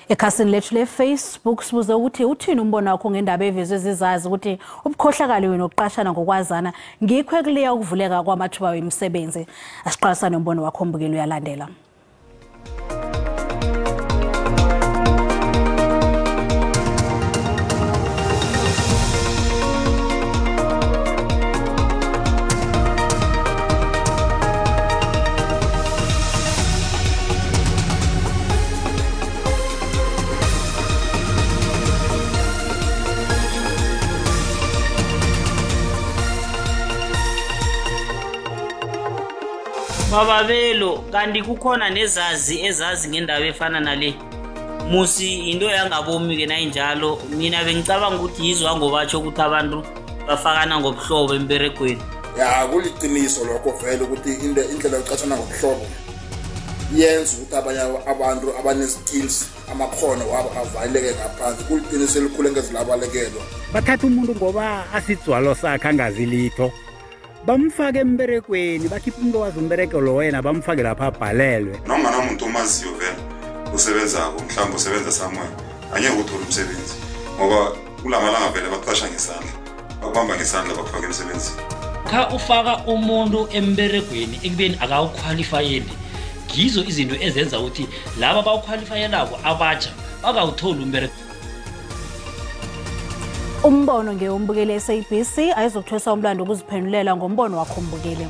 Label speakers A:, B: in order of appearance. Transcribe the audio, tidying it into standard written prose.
A: Ekhasini lethu le-Facebook sibuze ukuthi uthini umbono wakho ngendaba evezwe zizazi ukuthi ubukhohlakali nokuqashana ngokwazana ngikho ekuliya ukuvuleka kwamathuba wemisebenzi. Asiqalisane umbono wakho Mbukeli uyalandela.
B: Bababelo kanti kukhona ezazi ngendaba efana nale. Musi into yangabomi ke nayinjalo mina bengicabanga ukuthi yizwa ngobatsho ukuthi abantu bafakana ngobuhlobo emberegweni.
C: Ya kuliqiniso lokho vele ukuthi indlela yokuqashana ngobuhlobo yenza ukuthi abanye abantu abane-skills amakhono wabo avaleke ngaphansi. Kuliqiniso elikhulu engezilabalekelwa.
D: Bathatha umuntu ngoba asitswalo sakhe angazi litho. Bamfake emberegweni bakhipha umuntu owazi umbereko lo wena bamfake lapha abhalelwe.
E: Noma umuntu omaziyo vele usebenzako mhlawumbe usebenza somewhere angeke uthole umsebenzi ngoba kulamalanga vele baqasha ngesandla bakubamba ngesandla bakufaka emsebenzini.
F: Kha ufaka umuntu emberegweni ekubeni akawuqualifyeli gizo izinto ezenza ukuthi laba bawuqualifyelako abatsha bakawuthola umbereko.
A: Umbono ngeyombukeli SABC ayizokuthwesa umlando ukuziphendulela ngombono wakho Mbukeli.